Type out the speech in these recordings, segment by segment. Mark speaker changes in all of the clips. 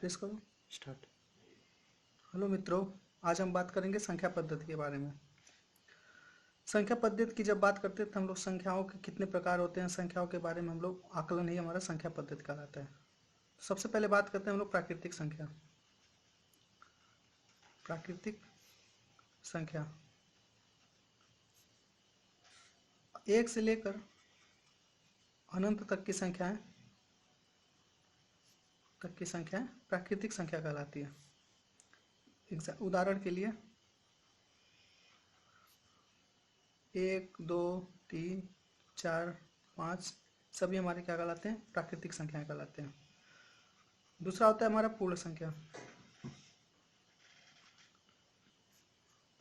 Speaker 1: Press करो, start. Hello मित्रों, आज हम बात करेंगे संख्या पद्धति के बारे में। संख्या पद्धति की जब बात करते हैं तो हम लोग संख्याओं के कितने प्रकार होते हैं, संख्याओं के बारे में हम लोग आकलन ही हमारा संख्या पद्धति कहलाता है। सबसे पहले बात करते हैं हम लोग प्राकृतिक संख्या। प्राकृतिक संख्या एक से लेकर अनंत तक की संख्याएं प्राकृतिक संख्या कहलाती है। उदाहरण के लिए 1, 2, 3, 4, 5 सभी हमारे क्या कहलाते हैं? प्राकृतिक संख्याएं कहलाते हैं। दूसरा होता है हमारा पूर्ण संख्या।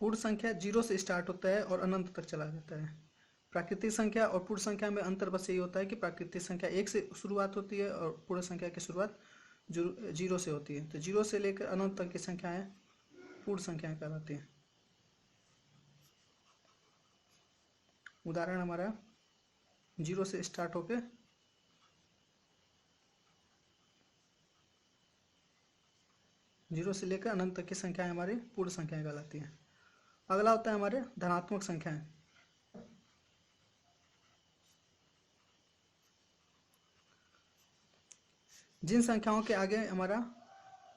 Speaker 1: पूर्ण संख्या 0 से स्टार्ट होता है और अनंत तक चला जाता है। प्राकृतिक संख्या और पूर्ण संख्या में अंतर बस यही होता है कि प्राकृतिक संख्या 1 से शुरुआत होती है और पूर्ण संख्या की शुरुआत 0 से होती है। तो 0 से लेकर अनंत तक की संख्याएं पूर्ण संख्याएं कहलाती हैं। उदाहरण हमारा 0 से स्टार्ट होके 0 से लेकर अनंत तक की संख्याएं हमारी पूर्ण संख्याएं कहलाती हैं। अगला होता है हमारे धनात्मक संख्याएं। जिन संख्याओं के आगे हमारा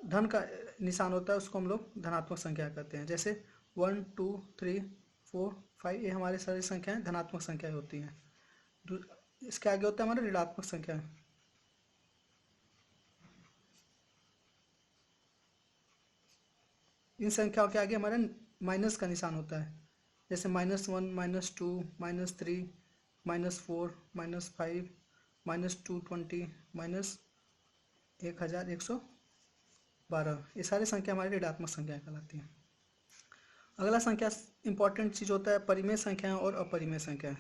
Speaker 1: धन का निशान होता है उसको हम लोग धनात्मक संख्या कहते हैं। जैसे 1, 2, 3, 4, 5 ये हमारे सारी संख्याएं धनात्मक संख्याएं होती हैं। इसके आगे होता है हमारा ऋणात्मक संख्या। इन संख्याओं के आगे हमारा माइनस का निशान होता है। जैसे -1, -2, -3, -4, -5, -220, -1112 ये सारी संख्या हमारी ऋणात्मक संख्या कहलाती हैं। अगला संख्या इंपॉर्टेंट चीज होता है परिमेय संख्याएं और अपरिमेय संख्याएं।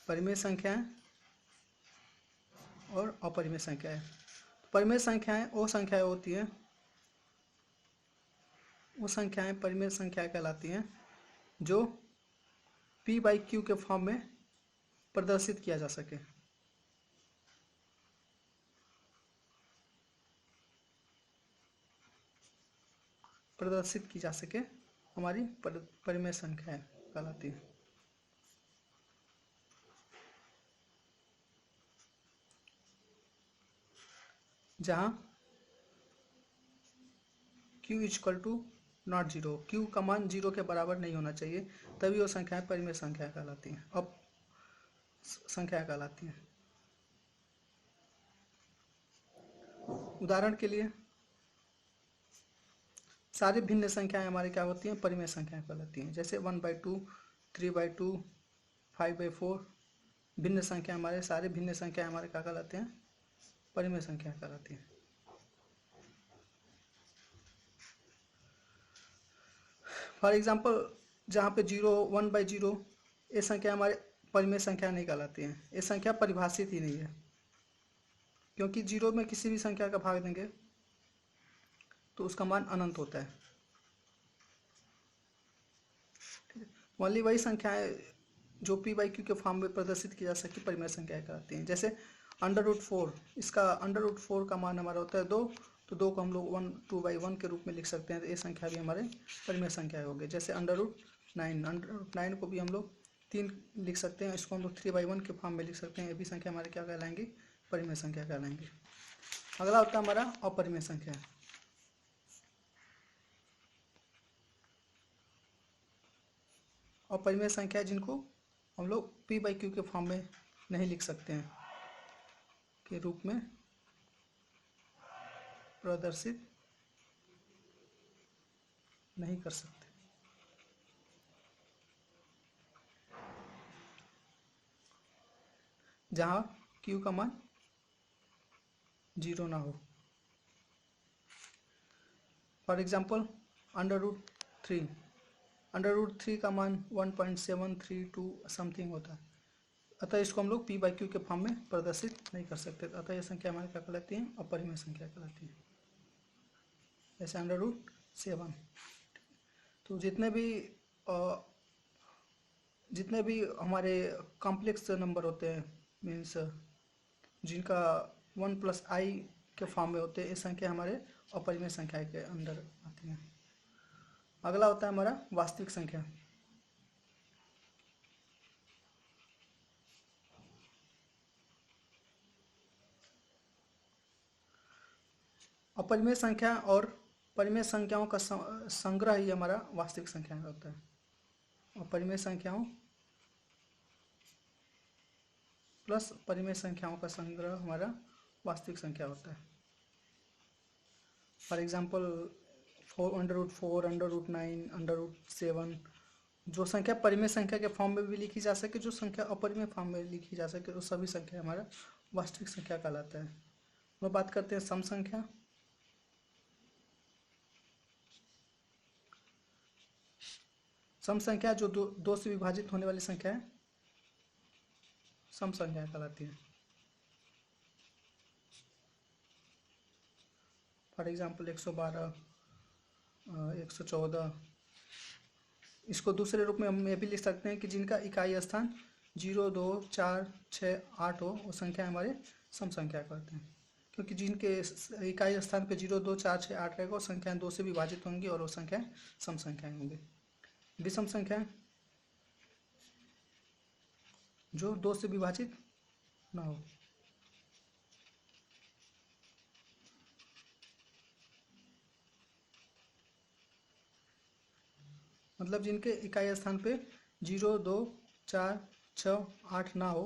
Speaker 1: परिमेय संख्याएं और अपरिमेय संख्याएं। परिमेय संख्याएं वो संख्याएं होती हैं, वो संख्याएं परिमेय संख्याएं कहलाती हैं जो p/q के फॉर्म में प्रदर्शित किया जा सके। प्रदर्शित की जा सके हमारी परिमेय संख्याएं कहलाती है। जहां q equal to not 0, q का मान 0 के बराबर नहीं होना चाहिए, तभी वो संख्याएं परिमेय संख्या कहलाती हैं, अब संख्या कहलाती हैं। उदाहरण के लिए सारी भिन्न संख्याएं हमारी क्या होती हैं? परिमेय संख्याएं कहलाती हैं। जैसे 1/2, 3/2, 5/4 भिन्न संख्या हमारे सारे भिन्न संख्या हमारे क्या कहलाते हैं? परिमेय संख्या कहलाती हैं। फॉर एग्जाम्पल जहाँ पे 0, 1/0 ये संख्या हमारे परिमेय संख्या नहीं कहलाती हैं। ये संख्या परिभाषित ही नहीं है, क्योंकि 0 में किसी भी संख्या का भाग देंगे तो उसका मान अनंत होता है। ओनली वही संख्याएं जो p/q के फॉर्म में प्रदर्शित की जा सके परिमेय संख्या कहलाती हैं। जैसे √4, इसका √4 का मान हमारा होता है 2, तो 2 को हम लोग 2/1 के रूप में लिख सकते हैं, तो ये संख्या भी हमारे परिमेय संख्या होगी। जैसे √9 को भी हम लोग 3 लिख सकते हैं, इसको हम लोग 3/1 के फॉर्म में लिख सकते हैं, ये भी संख्या हमारे क्या कहलाएंगी? परिमेय संख्या कहलाएंगी। अगला होता है हमारा अपरिमेय संख्या। अपरिमेय संख्या जिनको हम लोग p/q के फॉर्म में नहीं लिख सकते हैं, के रूप में प्रदर्शित नहीं कर सकते। जहां q का मान 0 ना हो। फॉर एग्जाम्पल √3, √3 का मान 1.732 समथिंग होता है, अतः इसको हम लोग p/q के फॉर्म में प्रदर्शित नहीं कर सकते, अतः यह संख्या हमारी क्या कहलाती है? अपरिमेय संख्या कहलाती है। जैसे √7। तो जितने भी हमारे कॉम्प्लेक्स नंबर होते हैं, मीन्स जिनका 1 + i के फॉर्म में होते हैं। ये संख्या हमारे अपरिमेय संख्या के अंदर आती है। अगला होता है हमारा वास्तविक संख्या। अपरिमेय संख्या और परिमेय संख्याओं का संग्रह ही हमारा वास्तविक संख्या होता है। अपरिमेय संख्याओं प्लस परिमेय संख्याओं का संग्रह हमारा वास्तविक संख्या होता है। फॉर एग्जाम्पल 4√4, √9, √7, जो संख्या परिमेय संख्या के फॉर्म में भी लिखी जा सके, जो संख्या अपरिमेय फॉर्म में लिखी जा सके, वो सभी संख्या हमारा वास्तविक संख्या कहलाता है। हम बात करते हैं सम संख्या। सम संख्या जो दो से विभाजित होने वाली संख्या है, सम संख्या कहलाती है। For example 112, 114। इसको दूसरे रूप में हम ये भी लिख सकते हैं कि जिनका इकाई स्थान 0, 2, 4, 6, 8 हो, वो संख्या हमारे सम संख्या कहते हैं। क्योंकि जिनके इकाई स्थान पे 0, 2, 4, 6, 8 रहेगा, वो संख्याएं 2 से विभाजित होंगी और वो संख्याएं सम संख्याएं होंगी। विषम संख्या जो 2 से विभाजित ना हो। मतलब जिनके इकाई स्थान पे 0, 2, 4, 6, 8 ना हो,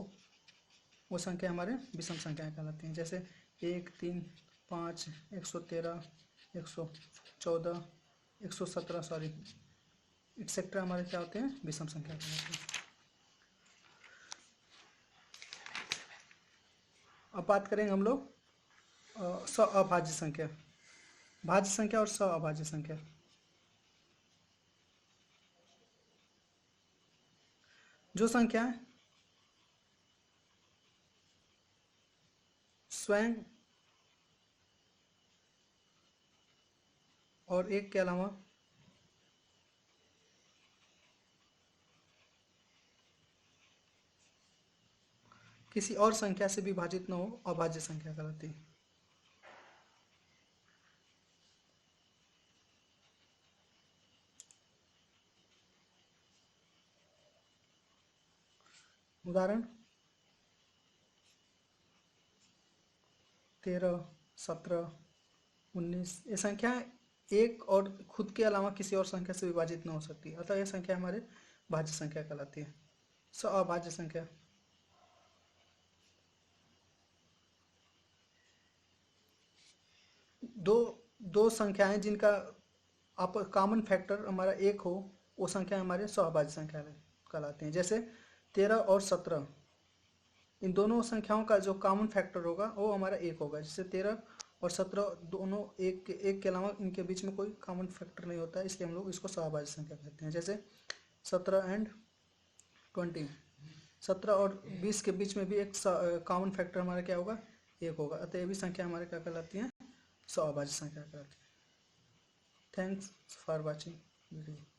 Speaker 1: वो संख्या हमारे विषम संख्याएं कहलाती हैं। जैसे 1, 3, 5, 113, 114, 117 सॉरी एक्सेट्रा हमारे क्या होते हैं, विषम संख्या कहलाते हैं। अब बात करेंगे हम लोग अभाज्य संख्या, भाज्य संख्या और अभाज्य संख्या। जो संख्या स्वयं और एक के अलावा किसी और संख्या से विभाजित न हो, अभाज्य संख्या कहलाती है। उदाहरण 13, 17, 19। ये संख्या एक और खुद के अलावा किसी और संख्या से विभाजित न हो सकती, अतः यह संख्या हमारे भाज्य संख्या कहलाती है। अभाज्य संख्या दो संख्याएं जिनका आप कॉमन फैक्टर हमारा एक हो, वो संख्या हमारे अभाज्य संख्या कहलाती हैं। जैसे 13 और 17, इन दोनों संख्याओं का जो कॉमन फैक्टर होगा वो हमारा एक होगा। जैसे 13 और 17 दोनों एक के अलावा इनके बीच में कोई कॉमन फैक्टर नहीं होता है, इसलिए हम लोग इसको अभाज्य संख्या कहते हैं। जैसे 17 एंड 20, 17 और 20 के बीच में भी एक कॉमन फैक्टर हमारा क्या होगा, एक होगा, अतः ये भी संख्या हमारे क्या कहलाती हैं, अभाज्य संख्या कहलाती है। Thanks for watching video.